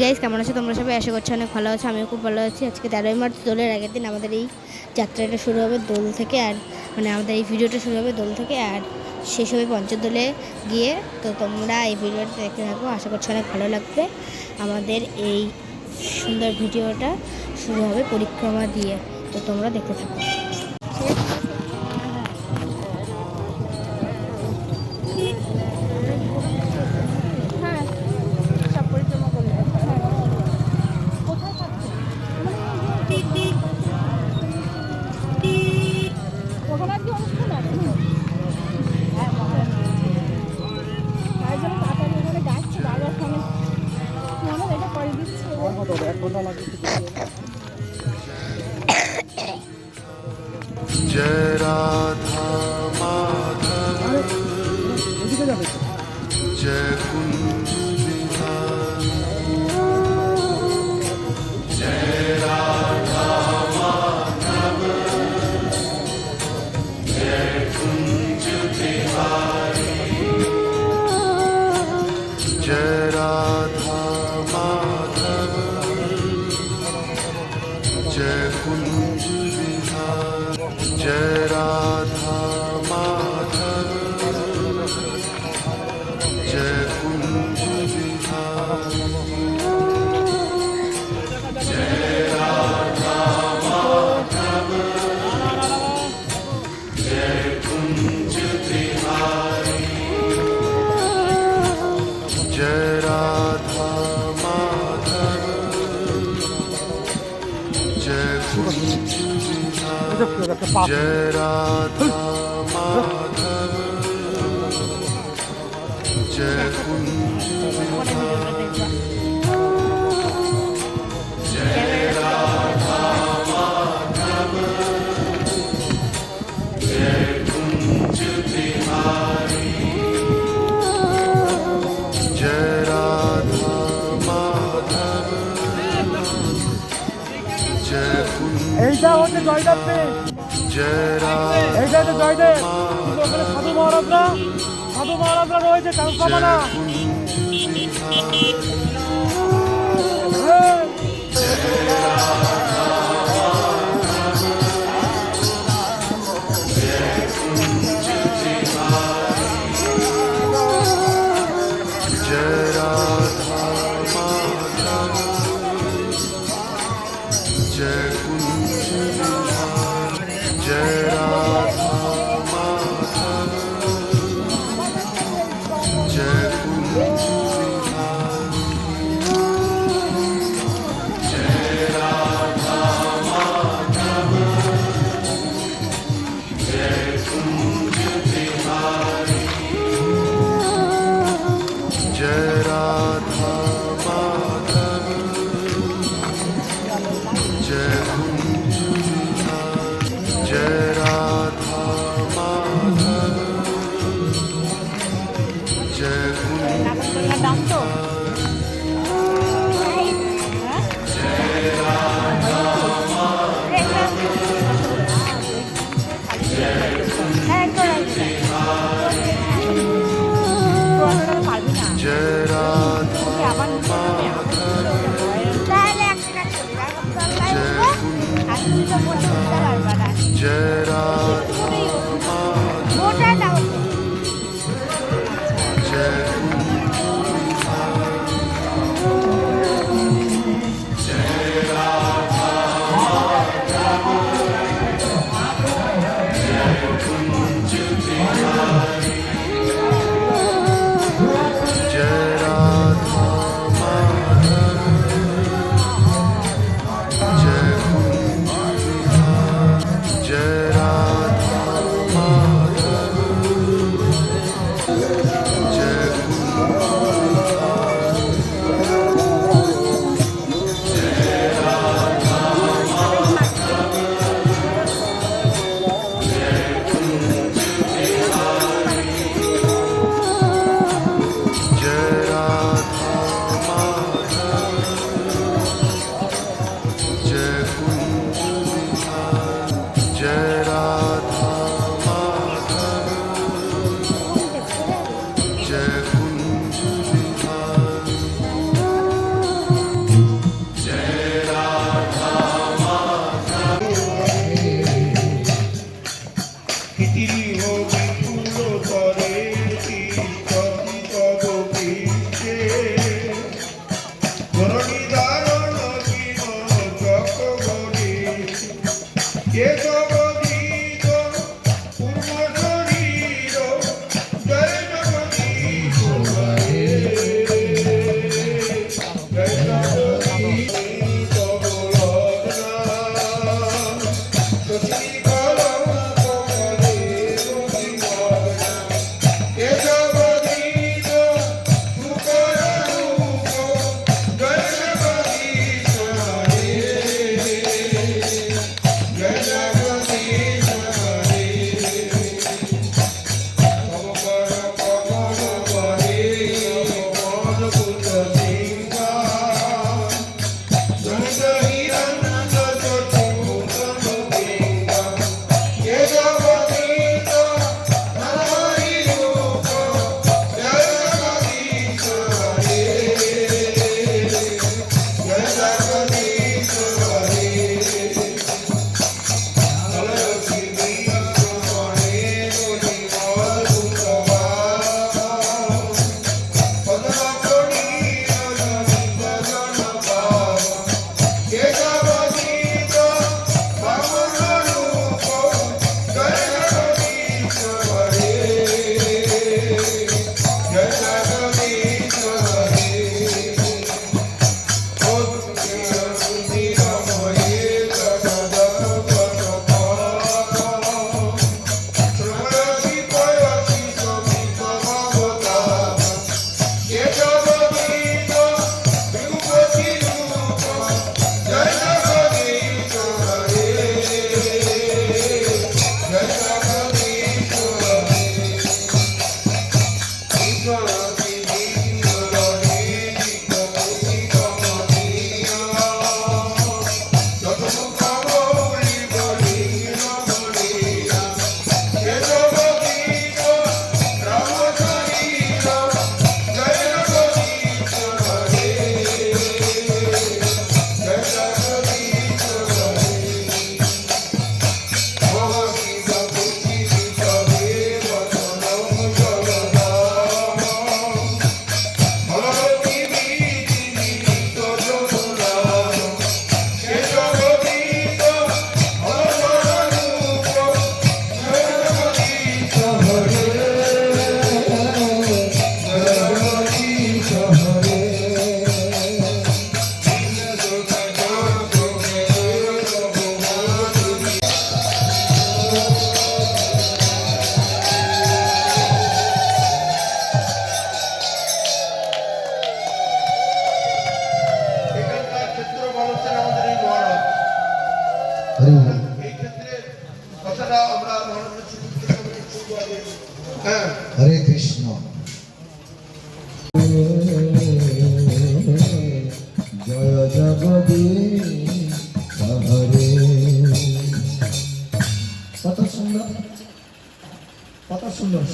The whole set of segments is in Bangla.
গাইস, কেমন আছো তোমরা সবাই? আশা করছি অনেক ভালো আছো। আমিও খুব ভালো আছি। আজকে 13ই মার্চ, দোলের আগের দিন। আমাদের এই যাত্রাটা শুরু হবে দোল থেকে, আর মানে আমাদের এই ভিডিওটা শুরু হবে দোল থেকে আর শেষ হবে পঞ্চদোলে গিয়ে। তো তোমরা এই ভিডিওটা দেখতে থাকো, আশা করছি অনেক ভালো লাগবে। আমাদের এই সুন্দর ভিডিওটা শুরু হবে পরিক্রমা দিয়ে, তো তোমরা দেখতে থাকো। जय राधा माधव जय कुंज विहारी जय राधा माधव जय कुंज विहारी जय राधा माधव जय कुंज विहारी जय राधा माधव जय कुंज विहारी जय राधा माधव जय कुंज विहारी जय राधा माधव जय कुंज जय राधा माधव जय कुंज विहारी जय राधा माधव जय कुंज विहारी जय राधा माधव जय कुंज এইটা হচ্ছে জয়দেব পেন, जय राधा এইটা হচ্ছে জয়দেব। ওখানে সাধু মহারাজরা রয়েছে কালকামানা। जय राधा माधव जय कुंज विहारी जय राधा माधव जय कुंज विहारी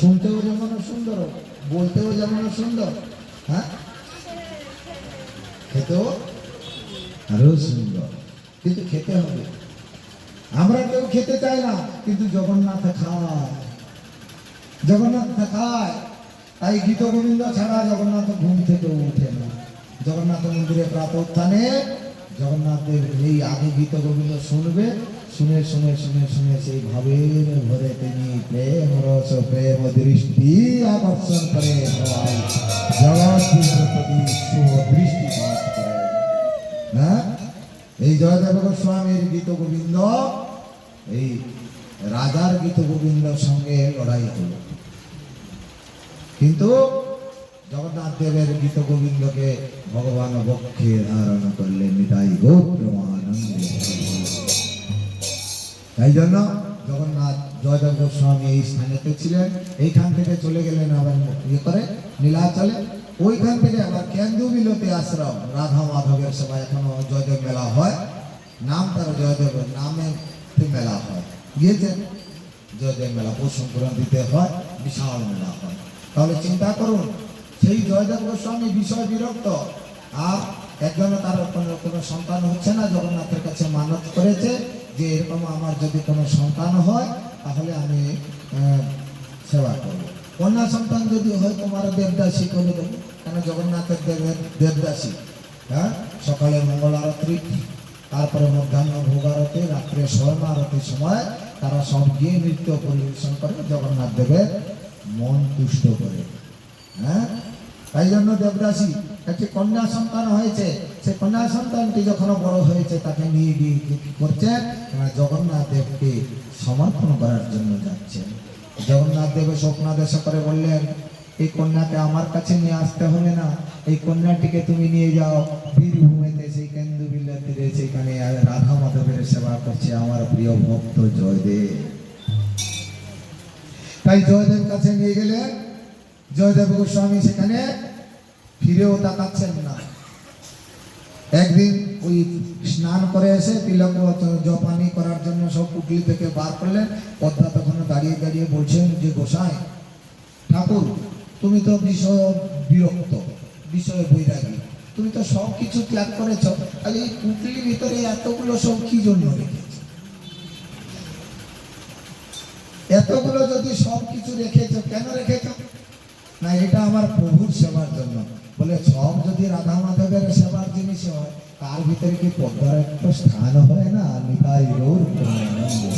শুনতেও যেমন সুন্দর, বলতেও যেমন সুন্দর, হ্যাঁ, খেতেও আরো সুন্দর। কিন্তু খেতে হবে। আমরা কেউ খেতে চাই না, কিন্তু জগন্নাথ খায়, জগন্নাথ খায়। তাই গীত গোবিন্দ ছাড়া জগন্নাথ ঘুম থেকে উঠে না। জগন্নাথ মন্দিরে প্রাত উত্থানে জগন্নাথ দেব এই আগে গীত গোবিন্দ শুনবে, শুনে শুনে শুনে শুনে সেই ভাবের ভরে তিনি প্রেম রস প্রেম দৃষ্টি আকর্ষণ করে সবাই জগৎ প্রতি শুভ দৃষ্টিপাত করে। হ্যাঁ, এই জয়দেব গোস্বামীর গীত গোবিন্দ এই রাজার গীত গোবিন্দর সঙ্গে লড়াই হলো, কিন্তু জগন্নাথ দেবের গীত গোবিন্দকে ভগবান বক্ষে ধারণ করলেন নিতাই গৌরমানন্দে। তাই জন্য জগন্নাথ জয়দেব গোস্বামী এই স্থানেতে ছিলেন। এইখান থেকে চলে গেলেন আবার ইয়ে করে নীলাচলে, ওইখান থেকে আবার কেন্দু বিলতে আশ্রম রাধা মাধবের সভা এখনো জয়দেব মেলা হয়, নাম তার জয়দেবের নামে মেলা হয়। গিয়েছেন জয়দেব মেলা পৌষ সংক্রান্তিতে হয়, বিশাল মেলা হয়। তাহলে চিন্তা করুন, সেই জয়দেব গোস্বামী বিষয় বিরক্ত, আর একজনও তার কোনো সন্তান হচ্ছে না। জগন্নাথের কাছে মানত করেছে যে এরকম আমার যদি কোনো সন্তান হয় তাহলে আমি সেবা করবো। কন্যা সন্তান যদি হয় তোমার দেবদাসী করে দেবো, কেন জগন্নাথের দেবদাসী। হ্যাঁ, সকালে মঙ্গল আরতি, তারপরে মধ্যাহ্ন ভোগ আরতি, রাত্রে স্বর্ণ আরতির সময় তারা সব গিয়ে নৃত্য পরিবেশন করে জগন্নাথ দেবের মন তুষ্ট করে। হ্যাঁ, তাই জন্য দেবদাসী একটি কন্যা সন্তান হয়েছে, সে কন্যা সন্তানটি যখন বড় হয়েছে তাকে নিয়ে গিয়ে কি করছে, জগন্নাথ দেবকে সমর্পণ করার জন্য যাচ্ছে। জগন্নাথ দেব স্বপ্নাদেশ করে বললেন, এই কন্যাকে আমার কাছে নিয়ে আসতে হবে না, এই কন্যাটিকে তুমি নিয়ে যাও বীরভূমিতে, সেই কেন্দু বিলের তীরে, সেখানে রাধা মাধবের সেবা করছে আমার প্রিয় ভক্ত জয়দেব। তাই জয়দেব কাছে নিয়ে গেলেন। জয়দেব গোস্বামী সেখানে ফিরেও তাকাচ্ছেন না। একদিন ওই স্নান করে এসে তিলক জপানি করার জন্য সব পুটলি থেকে বার করলেন। পদ্মা তখন দাঁড়িয়ে দাঁড়িয়ে বলছেন যে গোসাই ঠাকুর, তুমি তো বিষয় বিরক্ত, বিষয় বৈরাগী, তুমি তো সব কিছু ত্যাগ করেছ, তাহলে এই পুটলির ভিতরে এতগুলো সব কি জন্য রেখেছ? এতগুলো যদি সব কিছু রেখেছ, কেন রেখেছ? না, এটা আমার প্রভুর সেবার জন্য। বলে সব যদি রাধা মাধবের সেবার জিনিস হয়, তার ভিতরে কি পদ্মার একটা স্থান হয় না? নিতাই গৌর প্রেমানন্দে।